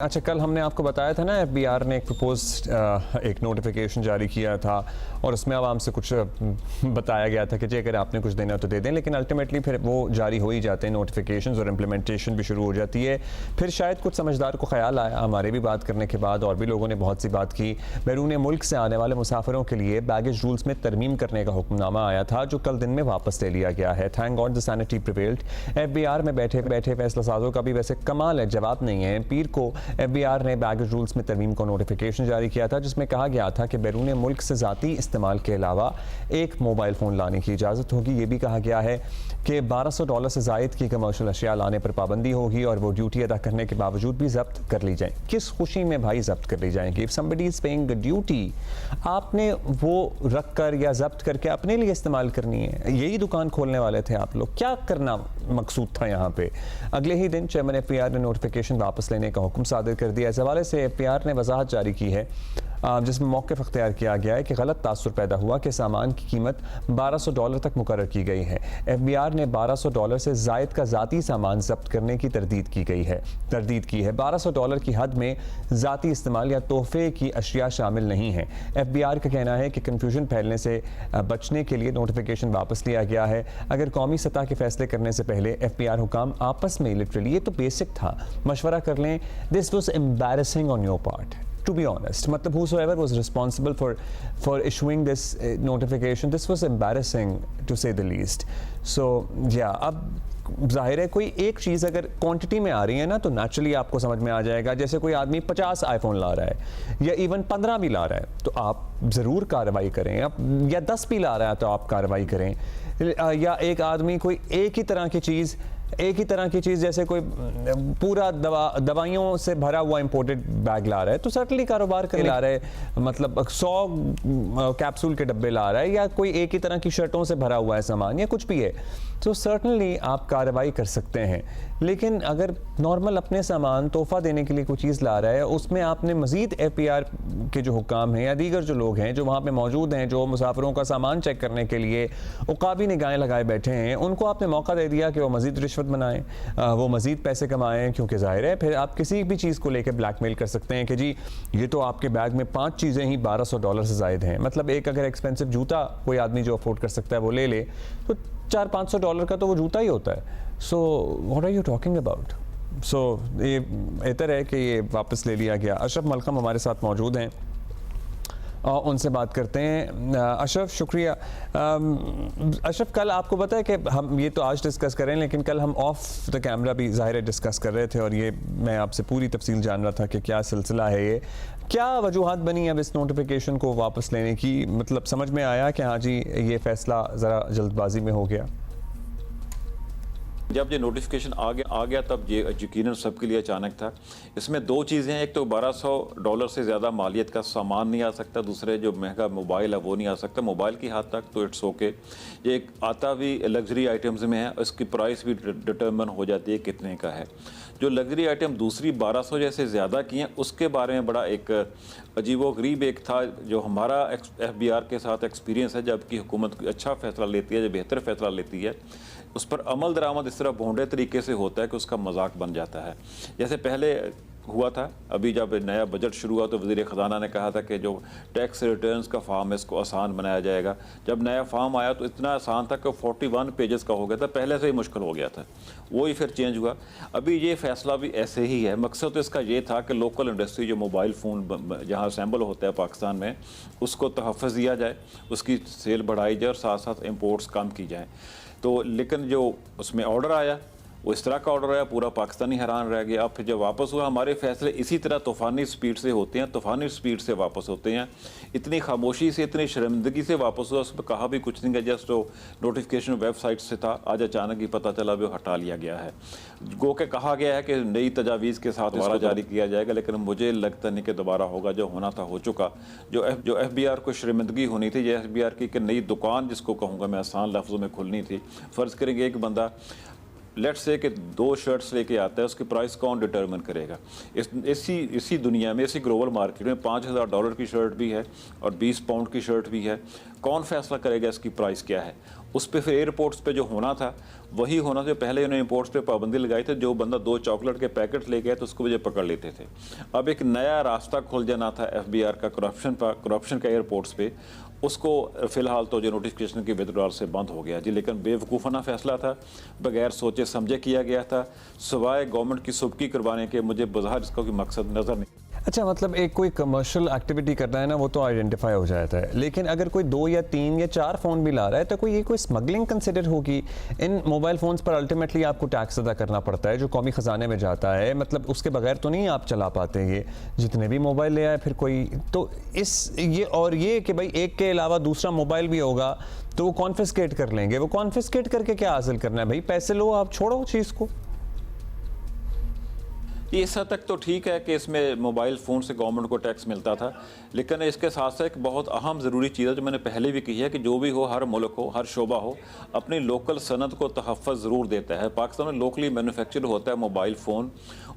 अच्छा, कल हमने आपको बताया था ना एफबीआर ने एक एक नोटिफिकेशन जारी किया था और उसमें आवाम से कुछ बताया गया था कि जी अगर आपने कुछ देना तो दे दें, लेकिन अल्टीमेटली फिर वो जारी हो ही जाते हैं नोटिफिकेशंस और इम्प्लीमेंटेशन भी शुरू हो जाती है। फिर शायद कुछ समझदार को ख्याल आया, हमारे भी बात करने के बाद और भी लोगों ने बहुत सी बात की। बैरून मुल्क से आने वाले मुसाफिरों के लिए बैगेज रूल्स में तरमीम करने का हुक्मनामा आया था जो कल दिन में वापस ले लिया गया है। Thank God the sanity prevailed. FBR में बैठे बैठे फैसला साजों का भी वैसे कमाल है, जवाब नहीं है। पीर को एफबीआर ने बैगेज रूल्स में तरमीम को नोटिफिकेशन जारी किया था जिसमें कहा गया था कि बैरून मुल्क से ज़ाती इस्तेमाल के अलावा एक मोबाइल फ़ोन लाने की इजाज़त होगी। ये भी कहा गया है कि $1200 से ज़ायद की कमर्शियल अशिया लाने पर पाबंदी होगी और वो ड्यूटी अदा करने के बावजूद भी जब्त कर ली जाए। किस खुशी में भाई जब्त कर ली जाएंगी? If somebody is paying duty, आपने वो रख कर या जब्त करके अपने लिए इस्तेमाल करनी है। यही दुकान खोलने वाले थे आप लोग, क्या करना मकसूद था यहाँ पे? अगले ही दिन चेयरमैन एफबीआर ने नोटिफिकेशन वापस लेने का हुक्म सादिर कर दिया। इस हवाले से एफबीआर ने वजाहत जारी की है जिसमें मौक़िफ़ अख्तियार किया गया है कि गलत तासुर पैदा हुआ कि सामान की कीमत $1200 तक मुकर्रर की गई है। एफबीआर ने $1200 से ज़ायद का ज़ाती सामान जब्त करने की तरदीद की है। $1200 की हद में ज़ाती इस्तेमाल या तोहफे की अशिया शामिल नहीं है। एफबीआर का कहना है कि कन्फ्यूजन फैलने से बचने के लिए नोटिफिकेशन वापस लिया गया है। अगर कौमी सतह के फैसले करने से पहले एफबीआर हुकाम आपस में लिटरली, ये तो बेसिक था, मशवरा कर लें। This was embarrassing on your part, to be honest. मतलब whosoever was responsible for issuing this notification, this was embarrassing to say the least. So yeah, अब जाहिर है कोई एक चीज़ अगर क्वांटिटी में आ रही है ना तो नेचुरली आपको समझ में आ जाएगा। जैसे कोई आदमी 50 आईफोन ला रहा है या इवन 15 भी ला रहा है तो आप ज़रूर कार्रवाई करें, या 10 भी ला रहा है तो आप कार्रवाई करें। या एक आदमी कोई एक ही तरह की चीज़ जैसे कोई पूरा दवाइयों से भरा हुआ इंपोर्टेड बैग ला रहा है तो सर्टनली कारोबार कर ला रहा है, मतलब 100 कैप्सूल के डब्बे ला रहा है, या कोई एक ही तरह की शर्टों से भरा हुआ है सामान या कुछ भी है, तो सर्टनली आप कार्रवाई कर सकते हैं। लेकिन अगर नॉर्मल अपने सामान तोहफा देने के लिए कोई चीज़ ला रहा है, उसमें आपने मज़ीद एफबीआर के जो हुकाम हैं या दीगर जो लोग हैं जो वहाँ पे मौजूद हैं, जो मुसाफिरों का सामान चेक करने के लिए उकाबी निगाहें लगाए बैठे हैं, उनको आपने मौका दे दिया कि वो मज़ीद रिश्वत बनाएं, वो मज़ीद पैसे कमाएं, क्योंकि ज़ाहिर है फिर आप किसी भी चीज़ को लेकर ब्लैकमेल कर सकते हैं कि जी ये तो आपके बैग में 5 चीज़ें ही $1200 से ज़ायद हैं। मतलब एक अगर एक्सपेंसिव जूता कोई आदमी जो अफोर्ड कर सकता है वो ले ले तो $400-500 का तो वो जूता ही होता है। So what are you talking about? So ये बेहतर है कि ये वापस ले लिया गया। अशरफ मलकम हमारे साथ मौजूद हैं और उनसे बात करते हैं। अशरफ शुक्रिया। अशरफ, कल आपको पता है कि हम ये तो आज डिस्कस कर रहे हैं लेकिन कल हम ऑफ द कैमरा भी ज़ाहिर डिस्कस कर रहे थे और ये मैं आपसे पूरी तफसील जान रहा था कि क्या सिलसिला है, ये क्या वजूहात बनी अब इस नोटिफिकेशन को वापस लेने की? मतलब समझ में आया कि हाँ जी ये फ़ैसला ज़रा जल्दबाजी में हो गया? जब ये नोटिफिकेशन आ गया तब ये यकीनन सबके लिए अचानक था। इसमें 2 चीज़ें हैं, एक तो $1200 से ज़्यादा मालियत का सामान नहीं आ सकता, दूसरे जो महंगा मोबाइल है वो नहीं आ सकता। मोबाइल की हद तक तो इट्स ओके, ये एक आता भी लग्जरी आइटम्स में है, इसकी प्राइस भी डिटर्मन हो जाती है कितने का है। जो लग्जरी आइटम दूसरी 1200 जैसे ज़्यादा की हैं उसके बारे में बड़ा एक अजीबोगरीब एक था जो हमारा एफबीआर के साथ एक्सपीरियंस है। जबकि हुकूमत अच्छा फ़ैसला लेती है, जब बेहतर फ़ैसला लेती है, उस पर अमल दरामद इस तरह भोंडे तरीके से होता है कि उसका मजाक बन जाता है। जैसे पहले हुआ था, अभी जब नया बजट शुरू हुआ तो वज़ीर ख़जाना ने कहा था कि जो टैक्स रिटर्न्स का फॉर्म है इसको आसान बनाया जाएगा। जब नया फॉर्म आया तो इतना आसान था कि 41 पेजेस का हो गया था, पहले से ही मुश्किल हो गया था, वही फिर चेंज हुआ। अभी ये फ़ैसला भी ऐसे ही है। मकसद तो इसका ये था कि लोकल इंडस्ट्री जो मोबाइल फ़ोन जहाँ असेंबल होता है पाकिस्तान में उसको तहफ़्फ़ुज़ दिया जाए, उसकी सेल बढ़ाई जाए और साथ साथ इम्पोर्ट्स कम की जाएँ। तो लेकिन जो उसमें ऑर्डर आया वो इस तरह का ऑर्डर आया, पूरा पाकिस्तानी हैरान रह गया। अब फिर जब वापस हुआ, हमारे फैसले इसी तरह तूफ़ानी स्पीड से होते हैं, तूफ़ानी स्पीड से वापस होते हैं, इतनी खामोशी से, इतनी शर्मिंदगी से वापस हुआ। उसमें कहा भी कुछ नहीं है, जस्ट वो नोटिफिकेशन वेबसाइट से था, आज अचानक ही पता चला भी हटा लिया गया है। गो के कहा गया है कि नई तजावीज़ के साथ दोबारा जारी किया जाएगा, लेकिन मुझे लगता नहीं कि दोबारा होगा। जो होना था हो चुका। जो एफबीआर को शर्मिंदगी होनी थी, जो एफबीआर की नई दुकान जिसको कहूँगा मैं आसान लफ्ज़ों में खुलनी थी। फ़र्ज़ करेंगे एक बंदा लेट्स से कि 2 शर्ट्स लेके आता है, उसकी प्राइस कौन डिटरमिन करेगा? इसी दुनिया में, इसी ग्लोबल मार्केट में $5,000 की शर्ट भी है और 20 पाउंड की शर्ट भी है। कौन फैसला करेगा इसकी प्राइस क्या है? उस पर फिर एयरपोर्ट्स पे जो होना था वही होना था। पहले उन्होंने इंपोर्ट्स पे पाबंदी लगाई थी, जो बंदा 2 चॉकलेट के पैकेट ले गया तो उसको वजह पकड़ लेते थे। अब एक नया रास्ता खुल जाना था FBR का करप्शन का एयरपोर्ट्स पे, उसको फ़िलहाल तो जो नोटिफिकेशन की विथड्रॉल से बंद हो गया जी। लेकिन बेवकूफ़ाना फैसला था, बगैर सोचे समझे किया गया था, सिवाय गवर्नमेंट की सुबकी करवाने के मुझे बाहर इसका कोई मकसद नज़र नहीं। अच्छा, मतलब एक कोई कमर्शियल एक्टिविटी करना है ना, वो तो आइडेंटिफाई हो जाता है, लेकिन अगर कोई 2 या 3 या 4 फ़ोन भी ला रहा है तो कोई स्मगलिंग कंसिडर होगी? इन मोबाइल फ़ोन्स पर अल्टीमेटली आपको टैक्स अदा करना पड़ता है जो कौमी ख़जाने में जाता है, मतलब उसके बगैर तो नहीं आप चला पाते ये जितने भी मोबाइल ले आए फिर कोई तो ये कि भाई एक के अलावा दूसरा मोबाइल भी होगा तो वो कॉन्फिस्केट कर लेंगे। वो कॉन्फिस्केट करके क्या हासिल करना है भाई? पैसे लो, आप छोड़ो चीज़ को। ये इस हद तक तो ठीक है कि इसमें मोबाइल फ़ोन से गवर्नमेंट को टैक्स मिलता था, लेकिन इसके साथ साथ एक बहुत अहम ज़रूरी चीज़ है जो मैंने पहले भी कही है कि जो भी हो, हर मुल्क हो, हर शोबा हो, अपनी लोकल सनत को तहफ़्फ़ुज़ ज़रूर देता है। पाकिस्तान में लोकली मैन्युफैक्चर होता है मोबाइल फ़ोन,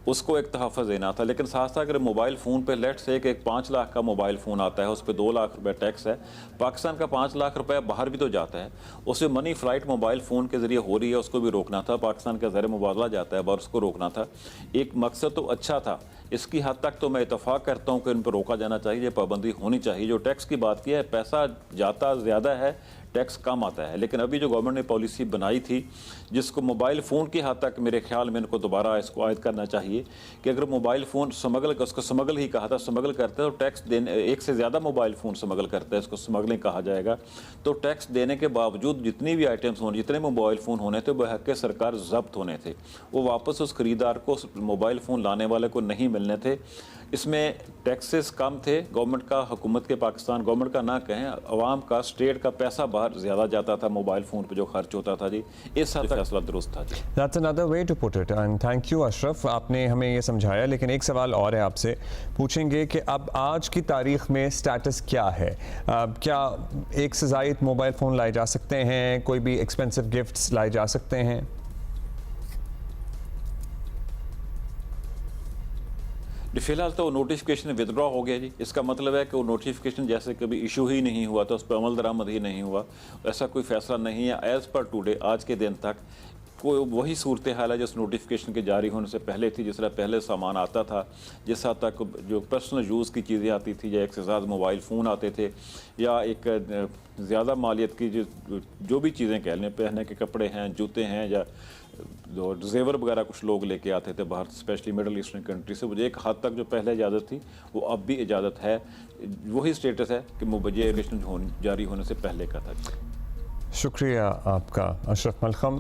उसको एक तहफ़्फ़ुज़ देना था। लेकिन साथ साथ अगर मोबाइल फ़ोन पे लेट्स से एक 5 लाख का मोबाइल फ़ोन आता है, उस पर 2 लाख रुपये टैक्स है, पाकिस्तान का 5 लाख रुपये बाहर भी तो जाता है, उससे मनी फ़्लाइट मोबाइल फ़ोन के ज़रिए हो रही है, उसको भी रोकना था। पाकिस्तान का ज़र मुबादला जाता है बाहर, उसको रोकना था। एक मकसद तो अच्छा था, इसकी हद तक तो मैं इतफाक़ करता हूँ कि इन पर रोका जाना चाहिए, पाबंदी होनी चाहिए। जो टैक्स की बात की है, पैसा जाता ज़्यादा है, टैक्स कम आता है। लेकिन अभी जो गवर्नमेंट ने पॉलिसी बनाई थी, जिसको मोबाइल फ़ोन की हद तक मेरे ख्याल में इनको दोबारा इसको आयद करना चाहिए कि अगर मोबाइल फ़ोन उसको स्मगल ही कहा था, स्मगल करते हैं तो टैक्स देने, एक से ज़्यादा मोबाइल फ़ोन स्मगल करते हैं, इसको स्मगलिंग कहा जाएगा, तो टैक्स देने के बावजूद जितनी भी आइटम्स होने, जितने मोबाइल फ़ोन होने थे बहक़ सरकार ज़ब्त होने थे, वो वापस उस ख़रीदार को, मोबाइल फ़ोन लाने वाले को नहीं मिलने थे। इसमें टैक्सेस कम थे, गवर्नमेंट का, हुकूमत के, पाकिस्तान गवर्नमेंट का ना कहें, अवाम का, स्टेट का पैसा बाहर ज़्यादा जाता था मोबाइल फ़ोन पे जो खर्च होता था जी। इस हद तक फैसला दुरुस्त था जी। That's another way to put it and thank you Ashraf, आपने हमें ये समझाया। लेकिन एक सवाल और है, आपसे पूछेंगे कि अब आज की तारीख में स्टेटस क्या है? क्या एक से ज़ायद मोबाइल फ़ोन लाए जा सकते हैं? कोई भी एक्सपेंसिव गिफ्ट्स लाए जा सकते हैं? फिलहाल तो नोटिफिकेशन विदड्रॉ हो गया जी। इसका मतलब है कि वो नोटिफिकेशन जैसे कभी इशू ही नहीं हुआ था, उस पर अमल दरामद ही नहीं हुआ, ऐसा कोई फैसला नहीं है। एज़ पर टुडे, आज के दिन तक कोई वही सूरत हाल है जिस नोटिफिकेशन के जारी होने से पहले थी। जिस तरह पहले सामान आता था, जिस हद तक जो पर्सनल यूज़ की चीज़ें आती थी, या एक से ज़्यादा मोबाइल फ़ोन आते थे, या एक ज़्यादा मालियत की जो भी चीज़ें कह लें, पहनने के कपड़े हैं, जूते हैं, या जो जेवर वगैरह कुछ लोग लेके आते थे बाहर, स्पेशली मिडल ईस्टर्न कंट्री से, मुझे एक हद तक जो पहले इजाज़त थी वो अब भी इजाज़त है। वही स्टेटस है कि मुझे जारी होने से पहले का था। शुक्रिया आपका अशरफ मलखम।